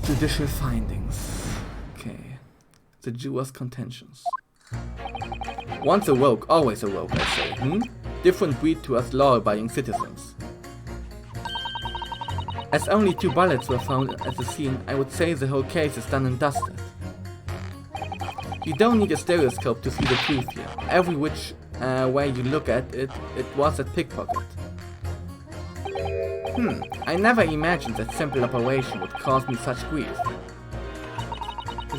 Judicial findings. Okay. The Geschoss contentions. Once awoke, always awoke, I say. Different breed to us law-abiding citizens. As only 2 bullets were found at the scene, I would say the whole case is done and dusted. You don't need a stereoscope to see the truth here. Every which way you look at it, it was a pickpocket. I never imagined that simple operation would cause me such grief.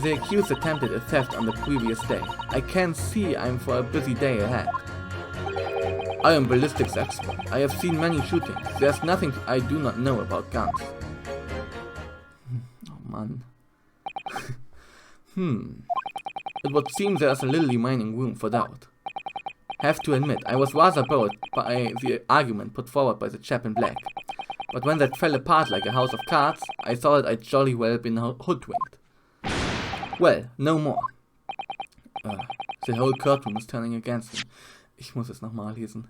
The accused attempted a theft on the previous day. I can see I'm for a busy day ahead. I am ballistics expert. I have seen many shootings. There's nothing I do not know about guns. Oh man. It would seem there's a little remaining room for doubt. Have to admit, I was rather bored by the argument put forward by the chap in black. But when that fell apart like a house of cards, I thought I'd jolly well been hoodwinked. Well, no more. The whole courtroom is turning against me. Ich muss es nochmal lesen.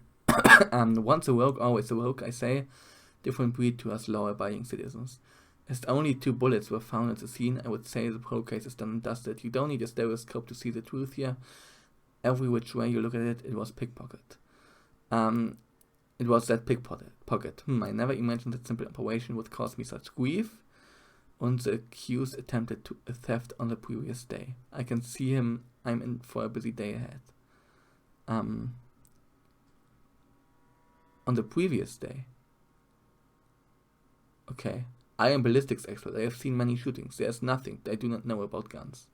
Once awoke, always awoke, I say. Different breed to us law-abiding citizens. As only 2 bullets were found at the scene, I would say the whole case is done and dusted. You don't need a stereoscope to see the truth here. Every which way you look at it, it was pickpocket. It was that pickpocket. I never imagined that simple operation would cause me such grief. And the accused attempted a theft on the previous day. I can see him. I'm in for a busy day ahead. On the previous day. Okay. I am ballistics expert. I have seen many shootings. There is nothing I do not know about guns.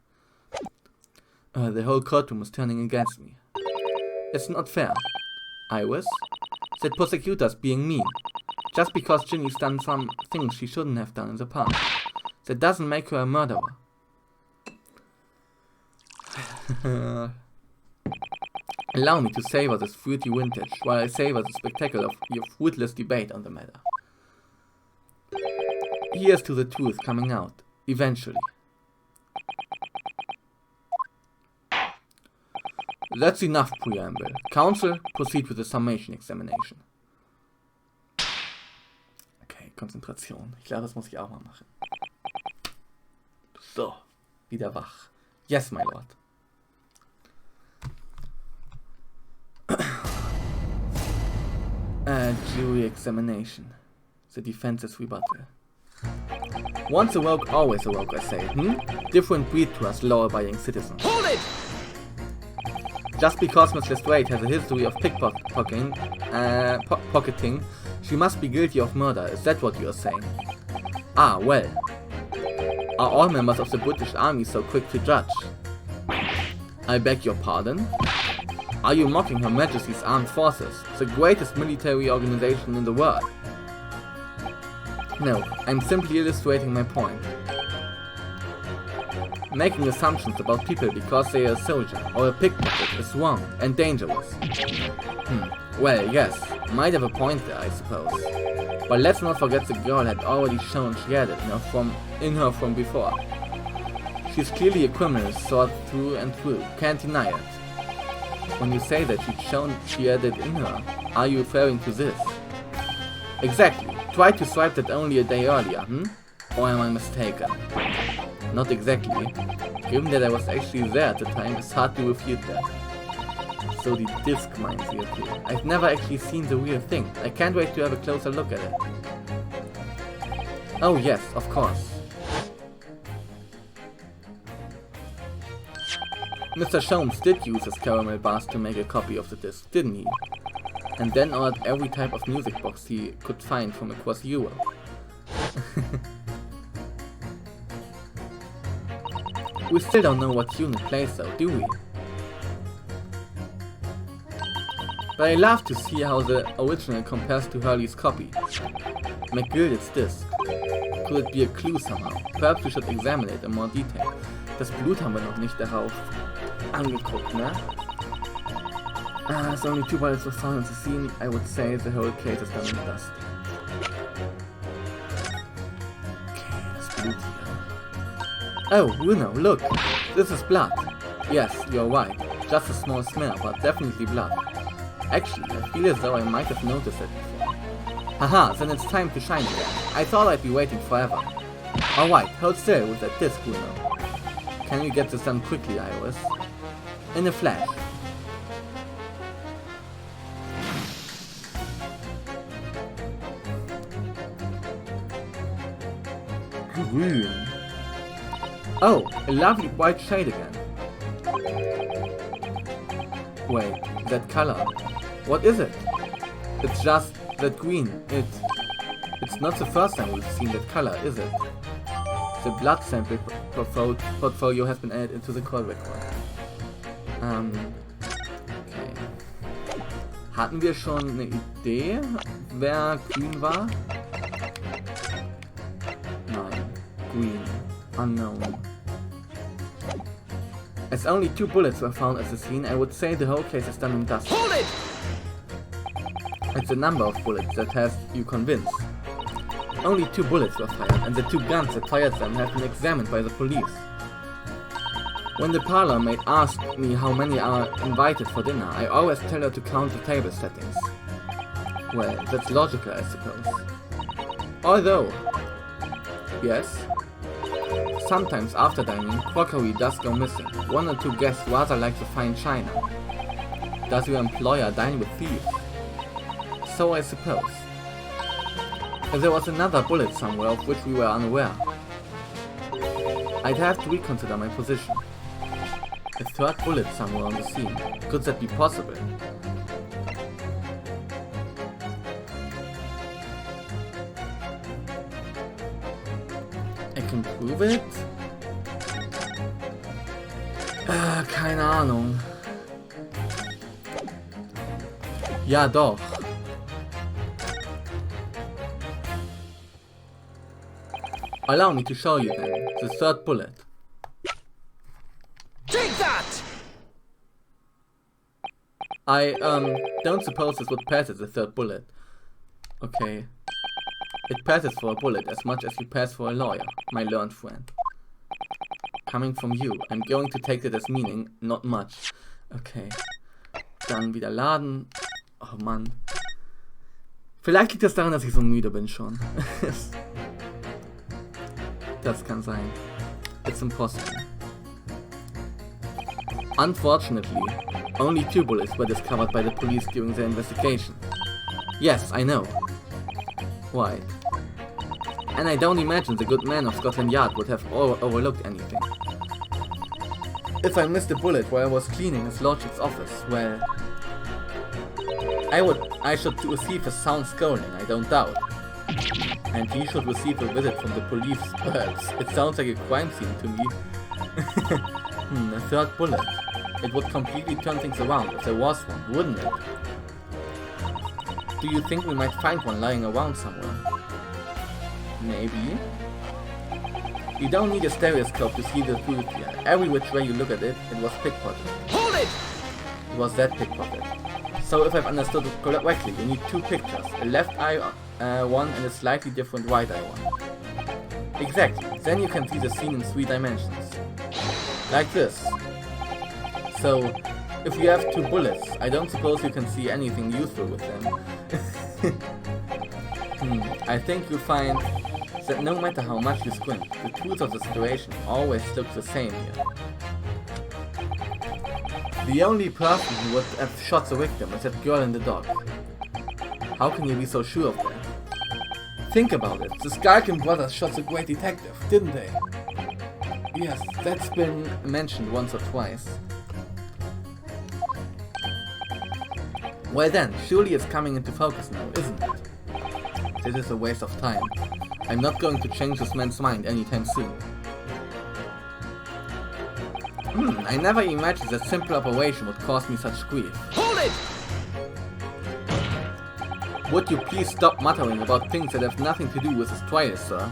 The whole courtroom was turning against me. It's not fair. Iris? Said prosecutors being mean. Just because Ginny's done some things she shouldn't have done in the past. That doesn't make her a murderer. Allow me to savor this fruity vintage while I savor the spectacle of your fruitless debate on the matter. Here's to the truth coming out, eventually. That's enough preamble. Counsel, proceed with the summation examination. Okay, Konzentration. Ich glaube, das muss ich auch mal machen. So, wieder wach. Yes, my lord. Jury examination. The defense's rebuttal. Once awoke, always awoke, I say. Different breed to us law-abiding citizens. Hold it! Just because Miss Lestrade has a history of pocketing, she must be guilty of murder. Is that what you are saying? Ah, well. Are all members of the British Army so quick to judge? I beg your pardon? Are you mocking Her Majesty's Armed Forces, the greatest military organization in the world? No, I'm simply illustrating my point. Making assumptions about people because they are a soldier or a pickpocket is wrong and dangerous. Well, yes, might have a point there, I suppose. But let's not forget the girl had already shown she had it in her from before. She's clearly a criminal thought through and through, can't deny it. When you say that she'd shown she had it in her, are you referring to this? Exactly. Tried to swipe that only a day earlier, Or am I mistaken? Not exactly. Given that I was actually there at the time, it's hard to refute that. So the disc mines the appeal. I've never actually seen the real thing. I can't wait to have a closer look at it. Oh yes, of course. Mr. Sholmes did use his caramel bars to make a copy of the disc, didn't he? And then ordered every type of music box he could find from across Europe. We still don't know what unit plays though, do we? But I love to see how the original compares to Hurley's copy. McGilded's disc. Could it be a clue somehow? Perhaps we should examine it in more detail. Das Blut haben wir noch nicht darauf angeguckt, ne? As only 2 bullets were found in the scene, I would say the whole case is done in dust. Okay, das Blut hier. Oh, Bruno, look! This is blood. Yes, you're right. Just a small smell, but definitely blood. Actually, I feel as though I might have noticed it before. Haha, then it's time to shine again. I thought I'd be waiting forever. Alright, hold still with that disc, Bruno. Can you get this done quickly, Iris? In a flash. Grün. Oh, a lovely bright shade again. Wait, that color. What is it? It's just that green. It's not the first time we've seen that color, is it? The blood sample portfolio has been added into the call record. Okay. Hatten wir schon eine Idee, wer grün war? Nein. Green. Unknown. As only 2 bullets were found at the scene, I would say the whole case is done and dusted. Hold it! It's the number of bullets that has you convinced. Only 2 bullets were fired, and the 2 guns that fired them have been examined by the police. When the parlor maid asks me how many are invited for dinner, I always tell her to count the table settings. Well, that's logical, I suppose. Although, yes, sometimes after dining, crockery does go missing. 1 or 2 guests rather like the fine china. Does your employer dine with thieves? So I suppose. If there was another bullet somewhere of which we were unaware, I'd have to reconsider my position. A 3rd bullet somewhere on the scene. Could that be possible? I can prove it? Keine Ahnung. Ja, doch. Allow me to show you then, the 3rd bullet. Take that! I, don't suppose this would pass as a 3rd bullet. Okay. It passes for a bullet as much as you pass for a lawyer, my learned friend. Coming from you, I'm going to take it as meaning, not much. Okay. Dann wieder laden. Oh Mann. Vielleicht liegt das daran, dass ich so müde bin schon. Das kann sein. It's impossible. Unfortunately, only 2 bullets were discovered by the police during their investigation. Yes, I know. Right. And I don't imagine the good man of Scotland Yard would have overlooked anything. If I missed a bullet while I was cleaning his lordship's office, well, I should receive a sound scolding, I don't doubt. And he should receive a visit from the police, perhaps. It sounds like a crime scene to me. A 3rd bullet. It would completely turn things around if there was one, wouldn't it? Do you think we might find one lying around somewhere? Maybe. You don't need a stereoscope to see the truth here. Every which way you look at it, it was pickpocketed. Hold it! It was that pickpocket. So if I've understood it correctly, you need 2 pictures, a left eye one and a slightly different right eye one. Exactly, then you can see the scene in 3 dimensions. Like this. So, if you have 2 bullets, I don't suppose you can see anything useful with them. I think you'll find that no matter how much you squint, the truth of the situation always looks the same here. The only person who would have shot the victim is that girl in the dock. How can you be so sure of that? Think about it, the Skalkin brothers shot the great detective, didn't they? Yes, that's been mentioned once or twice. Well then, surely it's coming into focus now, isn't it? This is a waste of time. I'm not going to change this man's mind anytime soon. I never imagined that simple operation would cause me such grief. Hold it! Would you please stop muttering about things that have nothing to do with this trial, sir?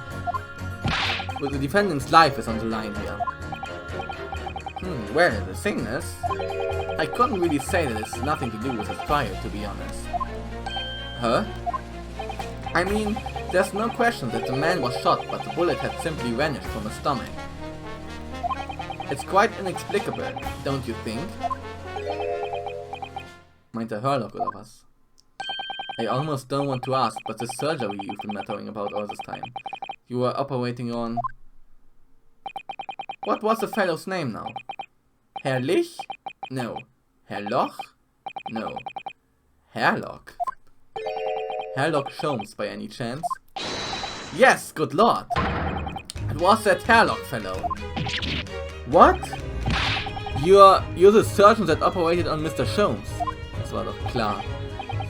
Well, the defendant's life is on the line here. Well, the thing is, I couldn't really say that it's nothing to do with his trial, to be honest. Huh? I mean, there's no question that the man was shot, but the bullet had simply vanished from his stomach. It's quite inexplicable, don't you think? Meint Herlock oder was? I almost don't want to ask, but the surgery you've been muttering about all this time. You were operating on... What was the fellow's name now? Herrlich? No. Herrloch? No. Herlock? Herlock Sholmes by any chance? Yes, good lord! It was that Herlock fellow. What? You're the surgeon that operated on Mr. Sholmes. Das war doch klar.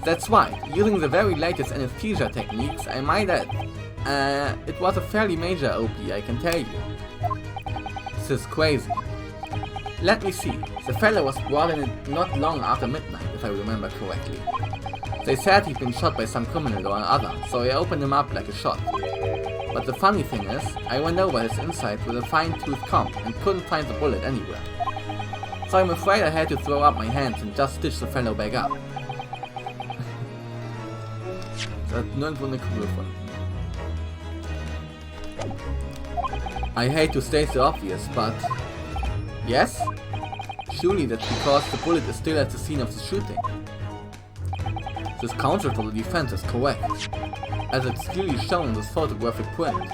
That's right. Using the very latest anesthesia techniques, I might add. It was a fairly major OP, I can tell you. This is crazy. Let me see. The fellow was brought in not long after midnight, if I remember correctly. They said he'd been shot by some criminal or other, so I opened him up like a shot. But the funny thing is, I went over his insides with a fine-tooth comb and couldn't find the bullet anywhere. So I'm afraid I had to throw up my hands and just stitch the fellow back up. Er hat nirgendwo eine Kugel gefunden. I hate to state the obvious, but... Yes? Surely that's because the bullet is still at the scene of the shooting. This counter to the defense is correct, as it's clearly shown in this photographic print.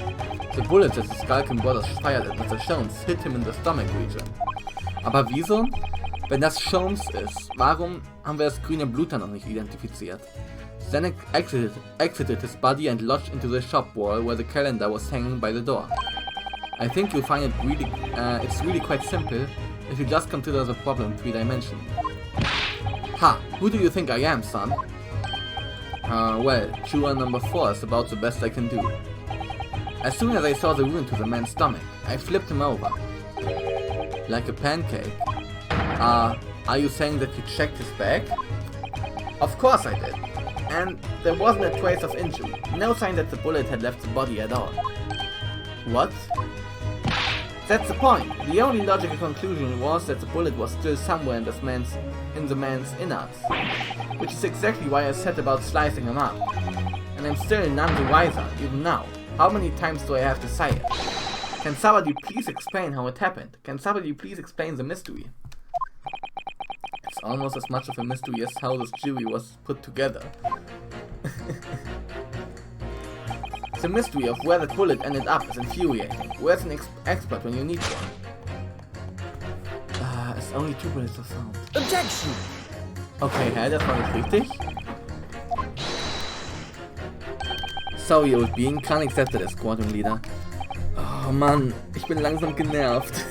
The bullet that the Skulkin brothers fired at Mr. Sholmes hit him in the stomach region. Aber wieso? Wenn das Sholmes ist, warum haben wir das grüne Blut dann noch nicht identifiziert? Then exited his body and lodged into the shop wall where the calendar was hanging by the door. I think you'll find it it's really quite simple if you just consider the problem three-dimensional. Ha! Who do you think I am, son? Well, juror number 4 is about the best I can do. As soon as I saw the wound to the man's stomach, I flipped him over. Like a pancake. Are you saying that you checked his bag? Of course I did. And there wasn't a trace of injury. No sign that the bullet had left the body at all. What? That's the point. The only logical conclusion was that the bullet was still somewhere in the man's innards. Which is exactly why I set about slicing him up. And I'm still none the wiser, even now. How many times do I have to say it? Can somebody please explain how it happened? Can somebody please explain the mystery? It's almost as much of a mystery as how this jury was put together. The mystery of where that bullet ended up is infuriating. Where's an expert when you need one? It's only 2 bullets of sound. Objection! Okay, hä, das war nicht richtig. Sorry, old being, can't accept it as squadron leader. Oh Mann, ich bin langsam genervt.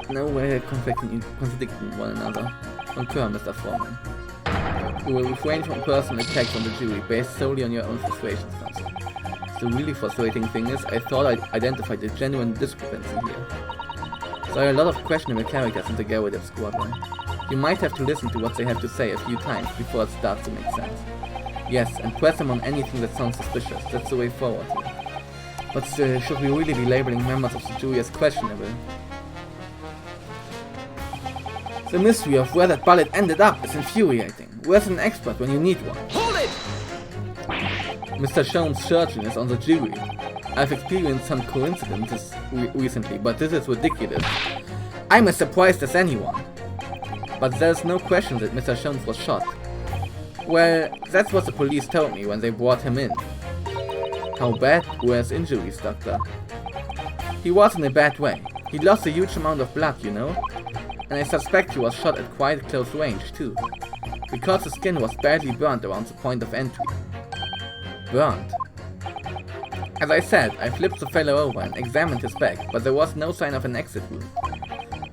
No way contradicting one another. Concur, Mr. Foreman. You will refrain from personal attacks on the jury based solely on your own frustrations, Counsel. The really frustrating thing is, I thought I'd identified a genuine discrepancy here. There are a lot of questionable characters in the Garroted Squadron. You might have to listen to what they have to say a few times before it starts to make sense. Yes, and press them on anything that sounds suspicious, that's the way forward here. But still, should we really be labeling members of the jury as questionable? The mystery of where that bullet ended up is infuriating. Where's an expert when you need one? Hold it! Mr. Sholmes' surgeon is on the jury. I've experienced some coincidences recently, but this is ridiculous. I'm as surprised as anyone. But there's no question that Mr. Sholmes was shot. Well, that's what the police told me when they brought him in. How bad were his injuries, Doctor? He was in a bad way. He lost a huge amount of blood, you know? And I suspect he was shot at quite close range, too. Because the skin was badly burnt around the point of entry. Burnt? As I said, I flipped the fellow over and examined his back, but there was no sign of an exit wound.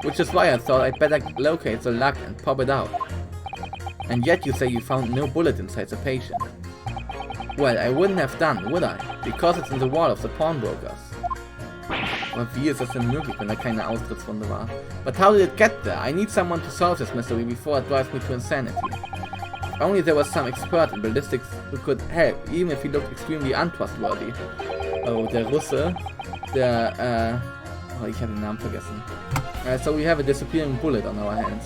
Which is why I thought I'd better locate the lug and pop it out. And yet you say you found no bullet inside the patient. Well, I wouldn't have done, would I? Because it's in the wall of the pawnbrokers. Aber wie ist das denn möglich, wenn da keine Austrittswunde war? But how did it get there? I need someone to solve this mystery before it drives me to insanity. If only there was some expert in ballistics who could help, even if he looked extremely untrustworthy. Oh, der Russe, der, oh, ich habe den Namen vergessen. So we have a disappearing bullet on our hands.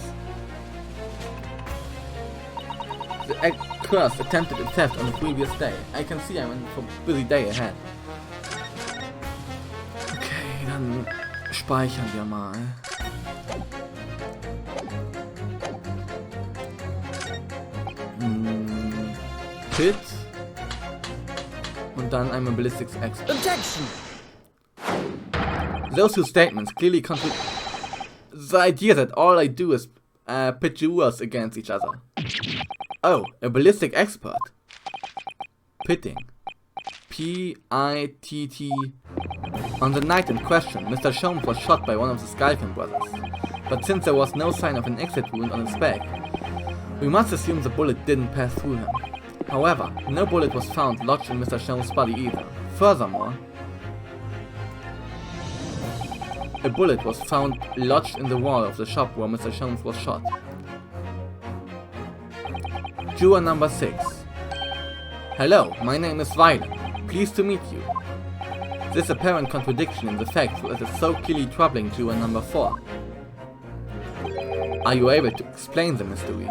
The accursed attempted a theft on the previous day. I can see I'm in for a busy day ahead. Okay, dann speichern wir mal. Pit. Und dann I'm a ballistics expert. Objection! Those two statements clearly contradict the idea that all I do is pit jewels against each other. Oh, a ballistic expert. Pitting. P-I-T-T. On the night in question, Mr. Sholmes was shot by one of the Skalkin brothers. But since there was no sign of an exit wound on his back, we must assume the bullet didn't pass through him. However, no bullet was found lodged in Mr. Sholmes' body either. Furthermore, a bullet was found lodged in the wall of the shop where Mr. Sholmes was shot. Juror number 6. Hello, my name is Violet. Pleased to meet you. This apparent contradiction in the facts is so clearly troubling juror number 4. Are you able to explain the mystery?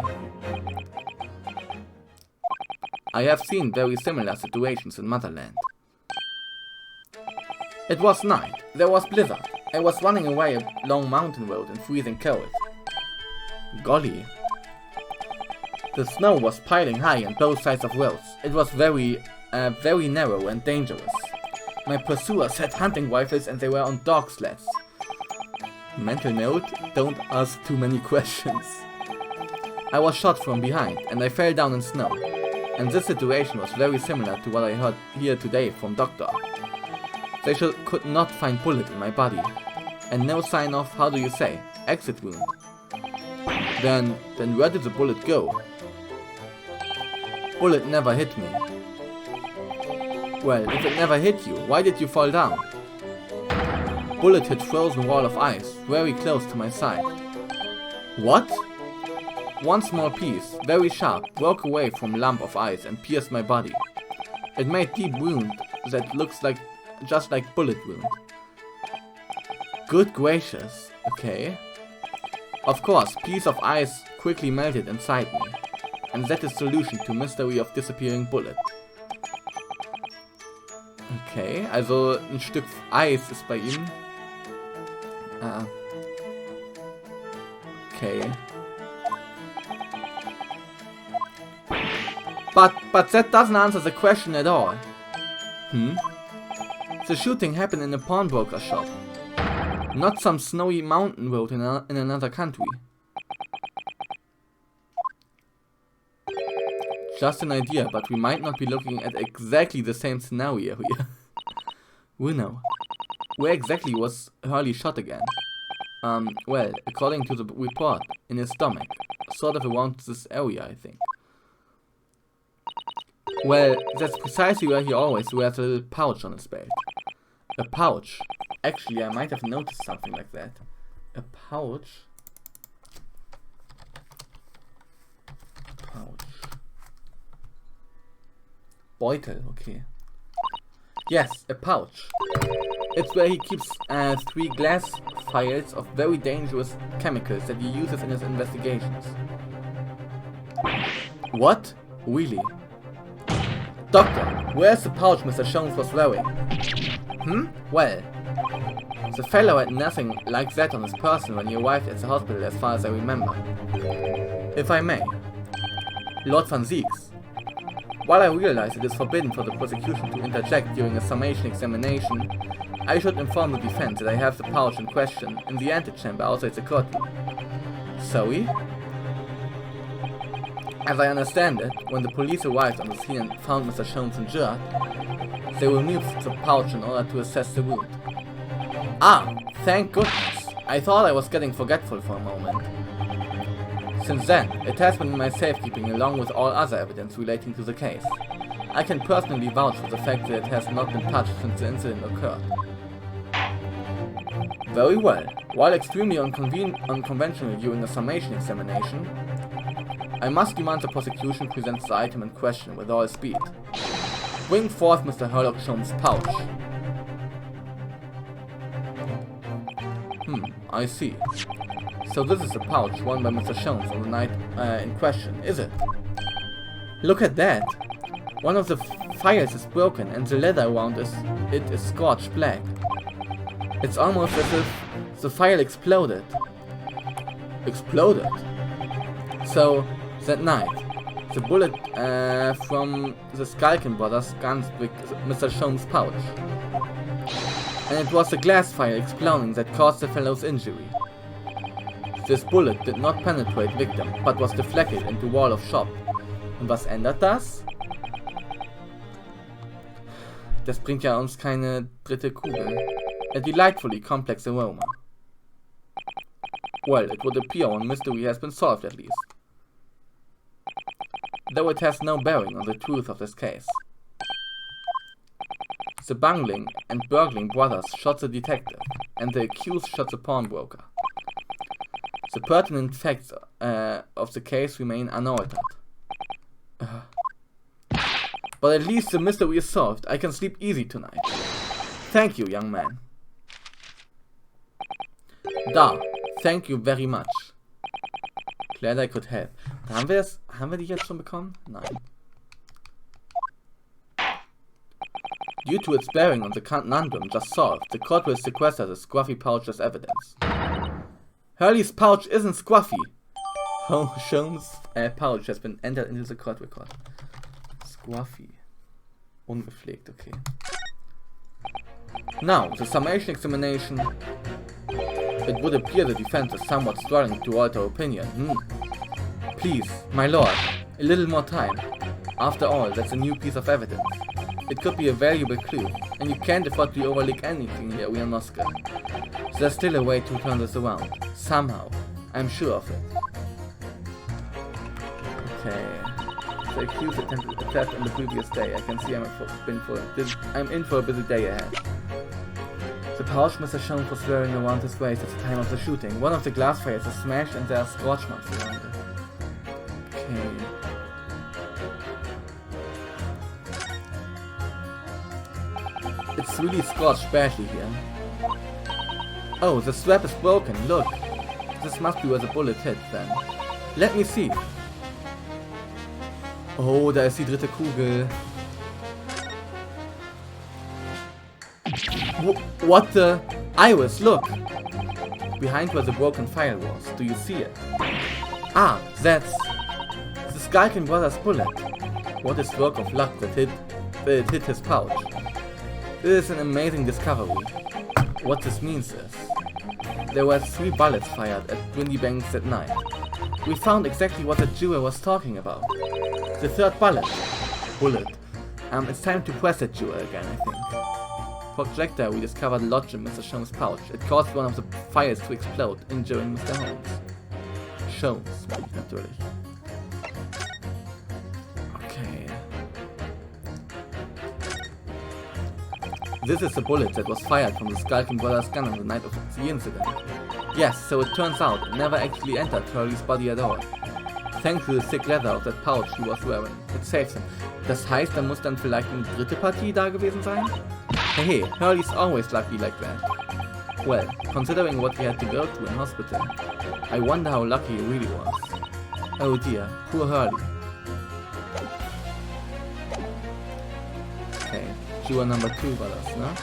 I have seen very similar situations in Motherland. It was night. There was blizzard. I was running away along mountain road in freezing cold. Golly. The snow was piling high on both sides of roads. It was very narrow and dangerous. My pursuers had hunting rifles and they were on dog sleds. Mental note, don't ask too many questions. I was shot from behind and I fell down in snow. And this situation was very similar to what I heard here today from Doctor. They could not find bullet in my body. And no sign of, how do you say, exit wound. Then where did the bullet go? Bullet never hit me. Well, if it never hit you, why did you fall down? Bullet hit frozen wall of ice, very close to my side. What? One small piece, very sharp, broke away from a lump of ice and pierced my body. It made deep wound that looks like just like bullet wound. Good gracious, okay. Of course, piece of ice quickly melted inside me. And that is solution to mystery of disappearing bullet. Okay, also ein Stück Eis ist bei ihm. Okay. But that doesn't answer the question at all. The shooting happened in a pawnbroker shop. Not some snowy mountain road in another country. Just an idea, but we might not be looking at exactly the same scenario here. We know. Where exactly was Hurley shot again? Well, according to the report, in his stomach. Sort of around this area, I think. Well, that's precisely where he always wears a little pouch on his belt. A pouch? Actually, I might have noticed something like that. A pouch? Pouch. Beutel, okay. Yes, a pouch. It's where he keeps 3 glass vials of very dangerous chemicals that he uses in his investigations. What? Really? Doctor, where's the pouch Mr. Sholmes was wearing? Well, the fellow had nothing like that on his person when he arrived at the hospital as far as I remember. If I may. Lord Van Zieks. While I realize it is forbidden for the prosecution to interject during a summation examination, I should inform the defense that I have the pouch in question in the antechamber outside the courtroom. Sorry? As I understand it, when the police arrived on the scene and found Mr. Sholmes injured, they removed the pouch in order to assess the wound. Ah, thank goodness! I thought I was getting forgetful for a moment. Since then, it has been in my safekeeping along with all other evidence relating to the case. I can personally vouch for the fact that it has not been touched since the incident occurred. Very well. While extremely unconventional during a summation examination, I must demand the prosecution presents the item in question with all speed. Bring forth Mr. Herlock Sholmes' pouch. I see. So this is the pouch worn by Mr. Sholmes on the night in question, is it? Look at that! One of the files is broken and the leather around it is scorched black. It's almost as if the file exploded. Exploded? So, that night, The bullet from the Skulkin brothers guns with Mr. Sholmes' pouch. And it was the glass fire exploding that caused the fellow's injury. This bullet did not penetrate victim, but was deflected into wall of shop. Und was ändert das? Das bringt ja uns keine dritte Kugel. A delightfully complex aroma. Well, it would appear one mystery has been solved at least. Though it has no bearing on the truth of this case. The bungling and burgling brothers shot the detective, and the accused shot the pawnbroker. The pertinent facts of the case remain unaltered. But at least the mystery is solved. I can sleep easy tonight. Thank you, young man. Da, thank you very much. Glad I could help. Haben wir die jetzt schon bekommen? Nein. Due to its bearing on the conundrum just solved, the court will sequester the scruffy pouch as evidence. Hurley's pouch isn't scruffy. Sholmes' pouch has been entered into the court record. Scruffy. Ungepflegt, okay. Now, the summation examination. It would appear the defense is somewhat struggling to alter opinion. Please, my lord, a little more time. After all, that's a new piece of evidence. It could be a valuable clue, and you can't afford to overlook anything here, we are not scared. So there's still a way to turn this around. Somehow. I'm sure of it. Okay. The accused attempted a theft on the previous day. I can see I'm in for a busy day ahead. The pouch Mr. Sholmes was wearing around his waist at the time of the shooting. One of the glass fires is smashed and there are scorch marks around it. Okay. It's really scorched badly here. Oh, the strap is broken, look! This must be where the bullet hit, then. Let me see! Oh, da ist die dritte Kugel. What the? Iris, look! Behind where the broken file was, do you see it? Ah, that's... the Skulkin brothers' bullet. What a stroke of luck that it hit his pouch. This is an amazing discovery. What this means is, there were 3 bullets fired at Windy Banks that night. We found exactly what the juror was talking about. The 3rd bullet. It's time to press that juror again, I think. Projectile we discovered lodged in Mr. Sholmes' pouch. It caused one of the fires to explode, injuring Mr. Holmes. Sholmes, natürlich. Okay. This is the bullet that was fired from the Skulkin brothers' gun on the night of the incident. Yes, so it turns out it never actually entered Hurley's body at all. Thanks to the thick leather of that pouch he was wearing. It saves him. Das heißt, da muss dann vielleicht eine dritte Partie da gewesen sein? Hey, Hurley's always lucky like that. Well, considering what he had to go through in hospital, I wonder how lucky he really was. Oh dear, poor Hurley. Okay, juror number 2 war das, ne?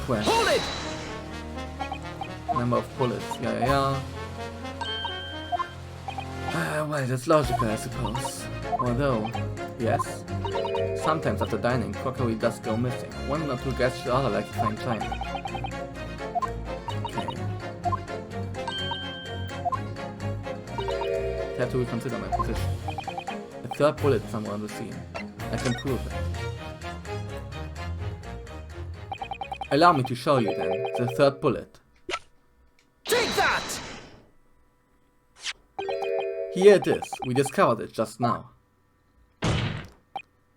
12. Hold it! Number of bullets, yeah. Well, that's logical, I suppose. Although, yes. Sometimes after dining, crockery does go missing. 1 or 2 guests should also like to find china. Okay. I have to reconsider my position. A 3rd bullet somewhere on the scene. I can prove it. Allow me to show you then, the 3rd bullet. Take that! Here it is, we discovered it just now.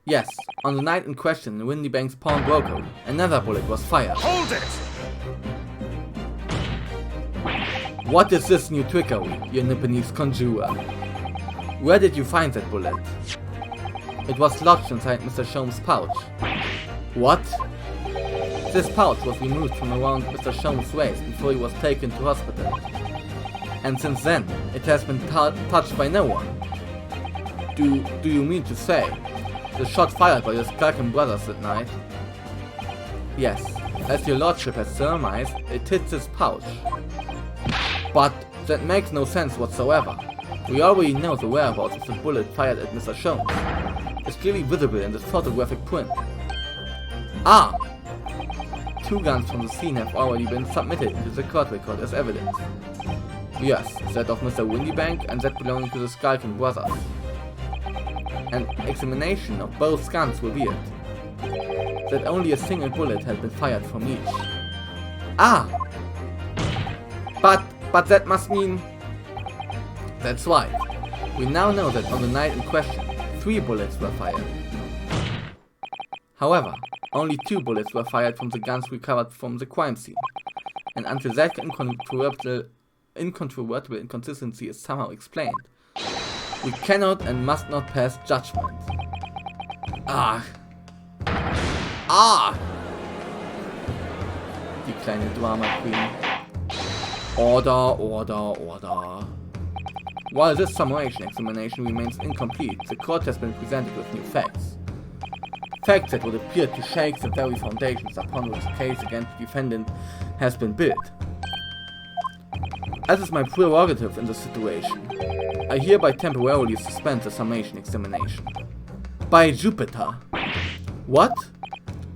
Yes, on the night in question in Windy Bank's pawnbroker, another bullet was fired. Hold it! What is this new trickery, you Nipponese conjurer? Where did you find that bullet? It was lodged inside Mr. Sholmes' pouch. What? This pouch was removed from around Mr. Sholmes' waist before he was taken to hospital. And since then, it has been touched by no one. Do you mean to say the shot fired by the Skulkin brothers that night? Yes, as your lordship has surmised, it hit this pouch. But that makes no sense whatsoever. We already know the whereabouts of the bullet fired at Mr. Jones. It's clearly visible in this photographic print. Ah! 2 guns from the scene have already been submitted into the court record as evidence. Yes, that of Mr. Windybank and that belonging to the Skulking brothers. An examination of both guns revealed that only a single bullet had been fired from each. Ah! But that must mean... That's right. We now know that on the night in question, 3 bullets were fired. However, only 2 bullets were fired from the guns recovered from the crime scene. And until that incontrovertible inconsistency is somehow explained, we cannot and must not pass judgment. Ah! Ah! Die kleine Drama Queen. Order. While this summation examination remains incomplete, the court has been presented with new facts. Facts that would appear to shake the very foundations upon which the case against the defendant has been built. As is my prerogative in this situation, I hereby temporarily suspend the summation examination. By Jupiter! What?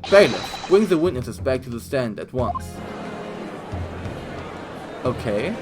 Bailiff, bring the witnesses back to the stand at once. Okay.